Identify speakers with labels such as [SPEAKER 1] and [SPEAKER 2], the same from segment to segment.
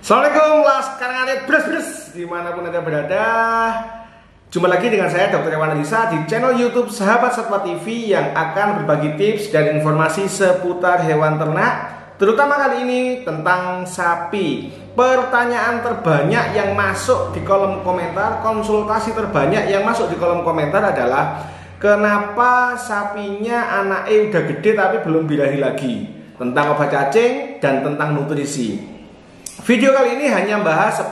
[SPEAKER 1] Assalamualaikum laskar ngarit bres dimanapun Anda berada. Jumpa lagi dengan saya Dr. Hewan Adisa di channel YouTube Sahabat Satwa TV yang akan berbagi tips dan informasi seputar hewan ternak, terutama kali ini tentang sapi. Pertanyaan terbanyak yang masuk di kolom komentar, konsultasi terbanyak yang masuk di kolom komentar adalah kenapa sapinya anaknya udah gede tapi belum birahi lagi, tentang obat cacing dan tentang nutrisi. Video kali ini hanya bahas 10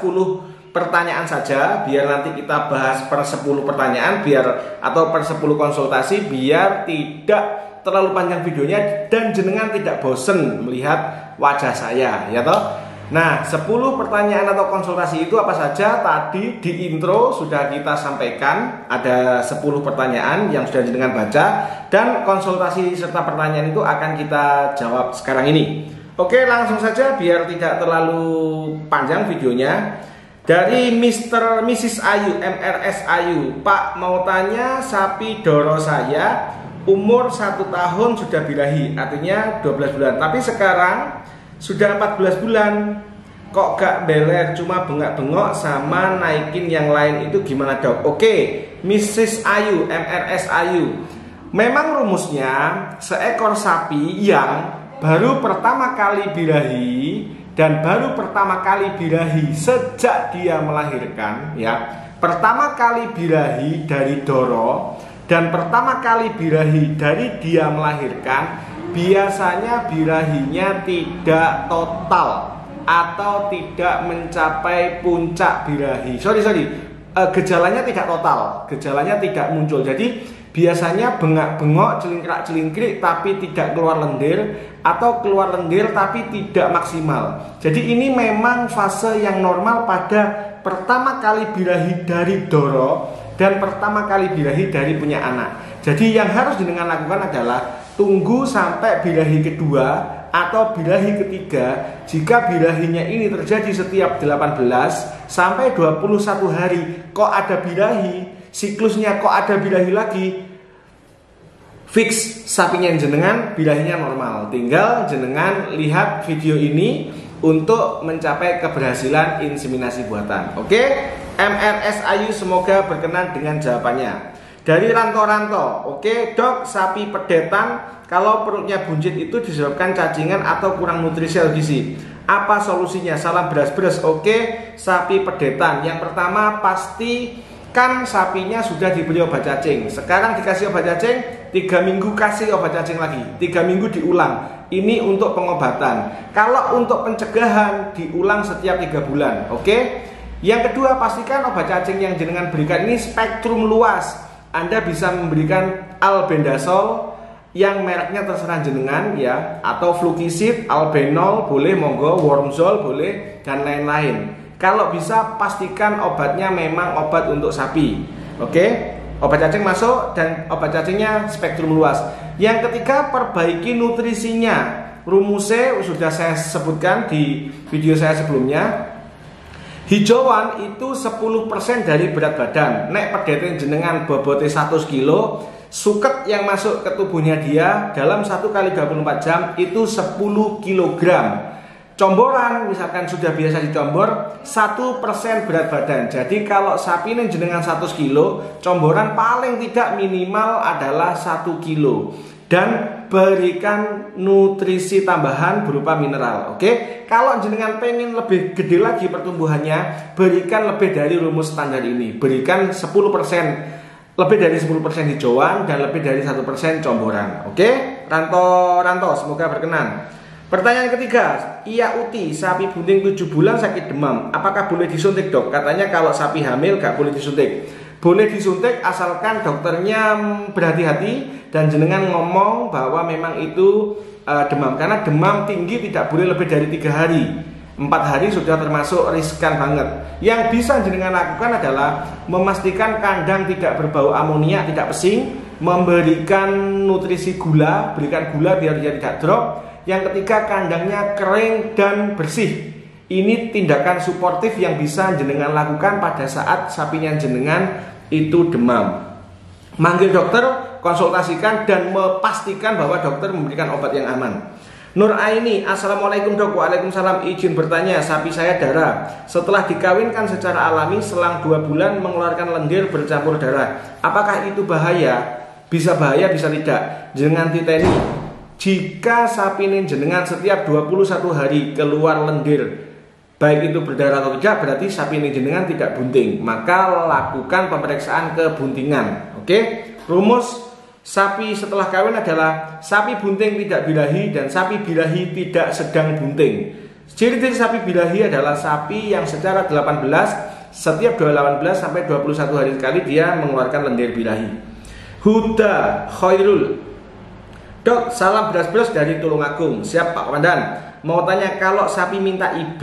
[SPEAKER 1] pertanyaan saja, biar nanti kita bahas per 10 pertanyaan atau per 10 konsultasi biar tidak terlalu panjang videonya dan jenengan tidak bosen melihat wajah saya, ya toh. Nah, 10 pertanyaan atau konsultasi itu apa saja? Tadi di intro sudah kita sampaikan ada 10 pertanyaan yang sudah jenengan baca, dan konsultasi serta pertanyaan itu akan kita jawab sekarang ini. Oke, langsung saja biar tidak terlalu panjang videonya. Dari Mrs. Ayu, MRS Ayu, Pak mau tanya, sapi doro saya umur 1 tahun sudah birahi, artinya 12 bulan, tapi sekarang sudah 14 bulan kok gak beler, cuma bengak-bengok sama naikin yang lain, itu gimana dok? Oke, Mrs. Ayu, MRS Ayu, memang rumusnya seekor sapi yang baru pertama kali birahi dan baru pertama kali birahi sejak dia melahirkan, ya, pertama kali birahi dari doro dan pertama kali birahi dari dia melahirkan, biasanya birahinya tidak total atau tidak mencapai puncak birahi. Gejalanya tidak total, gejalanya tidak muncul. Jadi biasanya bengak-bengok, celingkrak-celingkrik tapi tidak keluar lendir, atau keluar lendir tapi tidak maksimal. Jadi ini memang fase yang normal pada pertama kali birahi dari doro dan pertama kali birahi dari punya anak. Jadi yang harus dengan lakukan adalah tunggu sampai birahi kedua atau birahi ketiga. Jika birahinya ini terjadi setiap 18 sampai 21 hari kok ada birahi, siklusnya kok ada birahi lagi, fix sapinya jenengan birahinya normal. Tinggal jenengan lihat video ini untuk mencapai keberhasilan inseminasi buatan. Oke, MRS Ayu semoga berkenan dengan jawabannya. Dari Ranto, oke dok, sapi pedetan kalau perutnya buncit itu disebabkan cacingan atau kurang nutrisi atau gizi. Apa solusinya? Salam beras-beras. Oke, sapi pedetan, yang pertama pasti kan sapinya sudah diberi obat cacing. Sekarang dikasih obat cacing, 3 minggu kasih obat cacing lagi, 3 minggu diulang. Ini untuk pengobatan. Kalau untuk pencegahan diulang setiap 3 bulan. Oke. Yang kedua, pastikan obat cacing yang jenengan berikan ini spektrum luas. Anda bisa memberikan albendazole yang mereknya terserah jenengan, ya, atau flukisid, albenol boleh, monggo, wormzole boleh, dan lain-lain. Kalau bisa pastikan obatnya memang obat untuk sapi. Oke, obat cacing masuk dan obat cacingnya spektrum luas. Yang ketiga, perbaiki nutrisinya. Rumusnya sudah saya sebutkan di video saya sebelumnya. Hijauan itu 10% dari berat badan. Nek pedetin jenengan bobote 100 kilo, suket yang masuk ke tubuhnya dia dalam 1 kali 24 jam itu 10 kilogram. Comboran misalkan sudah biasa dicombor 1% berat badan. Jadi kalau sapi ini jenengan 100 kilo, comboran paling tidak minimal adalah 1 kilo. Dan berikan nutrisi tambahan berupa mineral. Oke, kalau jenengan pengen lebih gede lagi pertumbuhannya, berikan lebih dari rumus standar ini. Berikan 10%, lebih dari 10% hijauan dan lebih dari 1% comboran. Oke, Ranto, semoga berkenan. Pertanyaan ketiga, Iya Uti, sapi bunting 7 bulan sakit demam, apakah boleh disuntik dok? Katanya kalau sapi hamil gak boleh disuntik. Boleh disuntik asalkan dokternya berhati-hati dan jenengan ngomong bahwa memang itu demam. Karena demam tinggi tidak boleh lebih dari 3 hari. 4 hari sudah termasuk riskan banget. Yang bisa jenengan lakukan adalah memastikan kandang tidak berbau amonia, tidak pesing, memberikan nutrisi gula, berikan gula biar dia tidak drop. Yang ketiga, kandangnya kering dan bersih. Ini tindakan suportif yang bisa jenengan lakukan pada saat sapinya jenengan itu demam. Manggil dokter, konsultasikan dan memastikan bahwa dokter memberikan obat yang aman. Nur Aini, Assalamualaikum dok. Waalaikumsalam. Izin bertanya, sapi saya darah. Setelah dikawinkan secara alami, selang 2 bulan mengeluarkan lendir bercampur darah. Apakah itu bahaya? Bisa bahaya, bisa tidak. Jenengan titeni, jika sapi ini jenengan setiap 21 hari keluar lendir, baik itu berdarah atau tidak, berarti sapi ini jenengan tidak bunting. Maka lakukan pemeriksaan kebuntingan. Oke? Rumus sapi setelah kawin adalah sapi bunting tidak birahi dan sapi birahi tidak sedang bunting. Ciri-ciri sapi birahi adalah sapi yang secara 18 setiap 18 sampai 21 hari sekali dia mengeluarkan lendir birahi. Huda Khairul, dok, salam beras-beras dari Tulungagung. Siap Pak Komandan. Mau tanya, kalau sapi minta IB,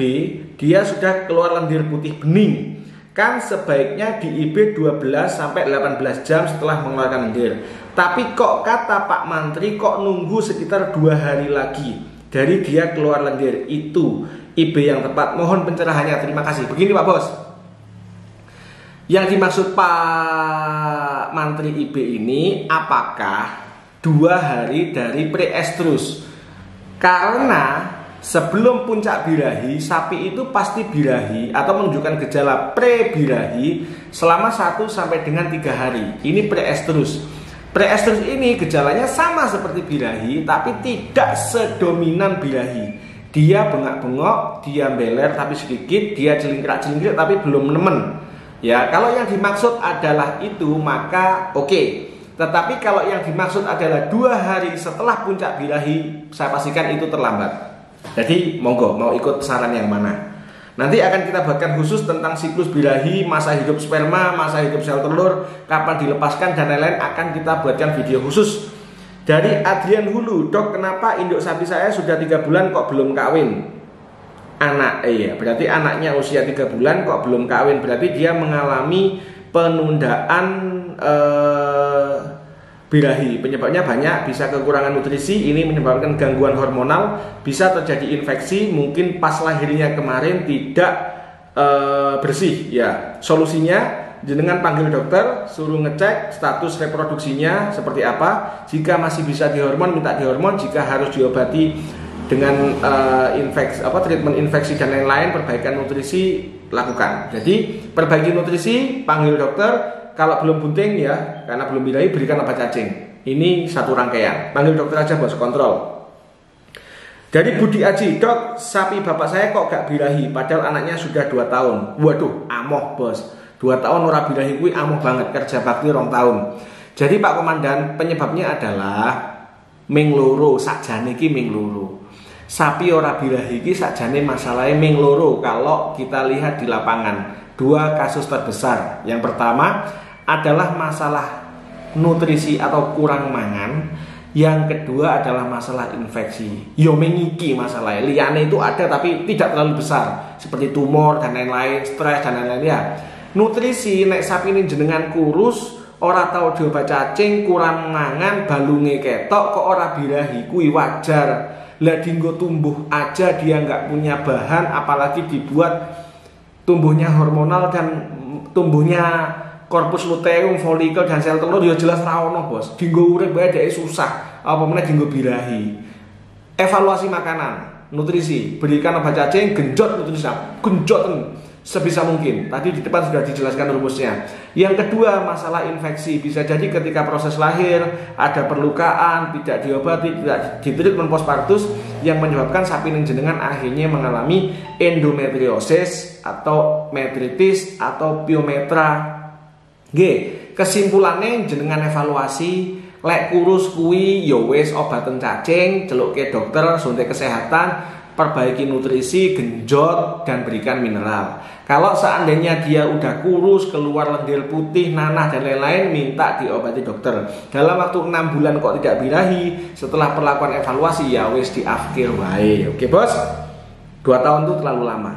[SPEAKER 1] dia sudah keluar lendir putih bening, kan sebaiknya di IB 12 sampai 18 jam setelah mengeluarkan lendir. Tapi kok kata Pak Mantri kok nunggu sekitar 2 hari lagi dari dia keluar lendir. Itu IB yang tepat. Mohon pencerahannya, terima kasih. Begini Pak Bos, yang dimaksud Pak Mantri IB ini apakah 2 hari dari pre-estrus? Karena sebelum puncak birahi, sapi itu pasti birahi atau menunjukkan gejala pre-birahi selama 1 sampai dengan 3 hari. Ini pre-estrus. Pre-estrus ini gejalanya sama seperti birahi, tapi tidak sedominan birahi. Dia bengak-bengok, dia beler tapi sedikit, dia celingkrak-celingkrik tapi belum nemen. Ya, kalau yang dimaksud adalah itu maka oke. Tetapi kalau yang dimaksud adalah 2 hari setelah puncak birahi, saya pastikan itu terlambat. Jadi monggo mau ikut saran yang mana. Nanti akan kita buatkan khusus tentang siklus birahi, masa hidup sperma, masa hidup sel telur, kapan dilepaskan dan lain-lain, akan kita buatkan video khusus. Dari Adrian Hulu, dok, kenapa induk sapi saya sudah 3 bulan kok belum kawin? Anak, iya, berarti anaknya usia 3 bulan kok belum kawin, berarti dia mengalami penundaan birahi. Penyebabnya banyak, bisa kekurangan nutrisi, ini menyebabkan gangguan hormonal, bisa terjadi infeksi, mungkin pas lahirnya kemarin tidak bersih. Ya, solusinya jenengan panggil dokter, suruh ngecek status reproduksinya seperti apa. Jika masih bisa dihormon, minta dihormon. Jika harus diobati dengan treatment infeksi dan lain-lain, perbaikan nutrisi lakukan. Jadi perbaiki nutrisi, panggil dokter. Kalau belum bunting ya, karena belum birahi, berikan obat cacing. Ini satu rangkaian. Panggil dokter aja bos, kontrol. Dari Budi Aji, dok, sapi bapak saya kok gak birahi padahal anaknya sudah 2 tahun. Waduh, amoh bos. 2 tahun ora birahi kuwi amoh banget, kerja bakti 2 tahun. Jadi Pak Komandan, penyebabnya adalah ming loro, sakjane iki ming loro. Sapi ora birahi iki sakjane masalahnya ming loro kalau kita lihat di lapangan. 2 kasus terbesar. Yang pertama adalah masalah nutrisi atau kurang mangan. Yang kedua adalah masalah infeksi. Yo mengiki masalahnya. Liane itu ada tapi tidak terlalu besar, seperti tumor dan lain-lain, stres dan lain-lain ya. Nutrisi nek sapi ini jenengan kurus, ora tau diobat cacing, kurang mangan, balunge ketok kok ora birahi, kuwi wajar. Lah dinggo tumbuh aja dia nggak punya bahan, apalagi dibuat tumbuhnya hormonal dan tumbuhnya korpus luteum, folikel dan sel telur ya jelas ra ono bos. Dinggo urip bae dhek susah, apa meneh dinggo birahi. Evaluasi makanan, nutrisi, berikan obat cacing, genjot nutrisi, genjot sebisa mungkin. Tadi di depan sudah dijelaskan rumusnya. Yang kedua masalah infeksi, bisa jadi ketika proses lahir ada perlukaan, tidak diobati, tidak ditreatment postpartus yang menyebabkan sapi jenengan akhirnya mengalami endometriosis atau metritis atau pyometra. G. Kesimpulannya jenengan evaluasi, lek kurus kuwi ya wis obatan cacing, celuke dokter, suntik kesehatan, perbaiki nutrisi, genjot dan berikan mineral. Kalau seandainya dia udah kurus, keluar lendir putih, nanah dan lain-lain, minta diobati dokter. Dalam waktu 6 bulan kok tidak birahi, setelah perlakuan evaluasi ya wis diafkir wae. Oke bos, 2 tahun itu terlalu lama.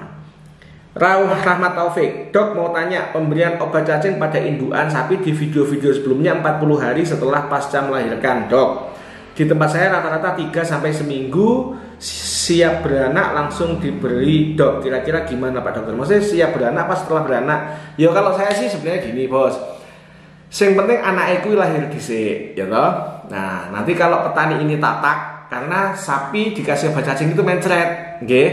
[SPEAKER 1] Rauh Rahmat Taufik, dok mau tanya, pemberian obat cacing pada indukan sapi di video-video sebelumnya 40 hari setelah pasca melahirkan. Dok, di tempat saya rata-rata 3 sampai seminggu siap beranak langsung diberi. Dok, kira-kira gimana Pak Dokter? Maksudnya siap beranak apa setelah beranak? Ya kalau saya sih sebenarnya gini bos, yang penting anak itu lahir dhisik, ya toh. Nah nanti kalau petani ini tatak Karena sapi dikasih obat cacing itu mencret, nggih.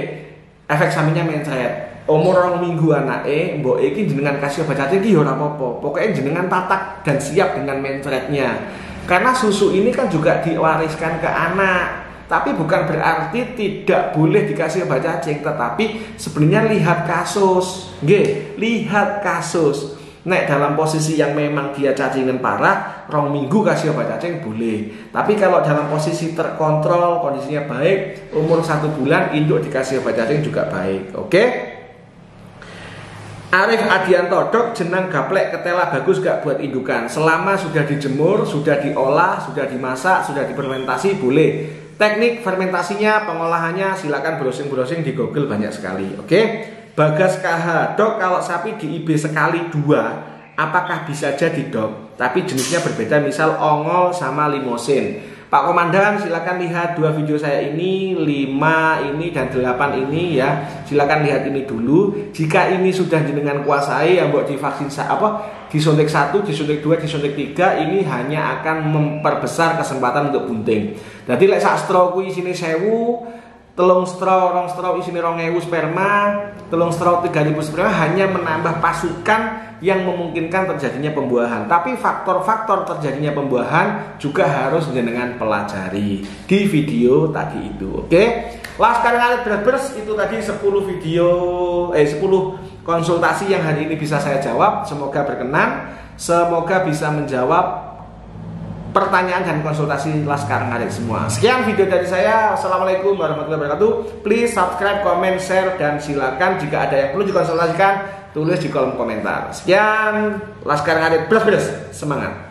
[SPEAKER 1] Efek sampingnya mencret. Umur 2 minggu anake, mbok iki jenengan kasih obat cacing iki ya ora apa-apa. Pokoknya jenengan tatak dan siap dengan mencretnya. Karena susu ini kan juga diwariskan ke anak. Tapi bukan berarti tidak boleh dikasih obat cacing, tetapi sebenarnya lihat kasus, nggih, lihat kasus. Nek dalam posisi yang memang dia cacingan parah, 2 minggu kasih obat cacing boleh. Tapi kalau dalam posisi terkontrol, kondisinya baik, umur 1 bulan induk dikasih obat cacing juga baik. Oke? Arif Adianto, dok, jenang gaplek ketela bagus gak buat indukan? Selama sudah dijemur, sudah diolah, sudah dimasak, sudah difermentasi, boleh. Teknik fermentasinya, pengolahannya silakan browsing-browsing di Google banyak sekali. Oke? Bagas KH, dok, kalau sapi di IB sekali 2, apakah bisa jadi, dok? Tapi jenisnya berbeda, misal ongol sama limosin. Pak Komandan, silakan lihat 2 video saya ini, 5 ini dan 8 ini ya. Silakan lihat ini dulu. Jika ini sudah jenengan kuasai, yang buat divaksin disuntik 1, disuntik 2, disuntik 3, ini hanya akan memperbesar kesempatan untuk bunting. Jadi lek sak straw kuwi isine 1000, telung straw, rong straw isine 2000 sperma, telung straw 3000 sperma, hanya menambah pasukan yang memungkinkan terjadinya pembuahan. Tapi faktor-faktor terjadinya pembuahan juga harus jenengan pelajari di video tadi itu. Oke? Laskar Ngarit Brebes itu tadi 10 video 10 konsultasi yang hari ini bisa saya jawab. Semoga berkenan, semoga bisa menjawab pertanyaan dan konsultasi Laskar Ngarit semua. Sekian video dari saya. Wassalamualaikum warahmatullahi wabarakatuh. Please subscribe, comment, share, dan silakan jika ada yang perlu dikonsultasikan, tulis di kolom komentar. Sekian, Laskar Ngarit Brebes, semangat.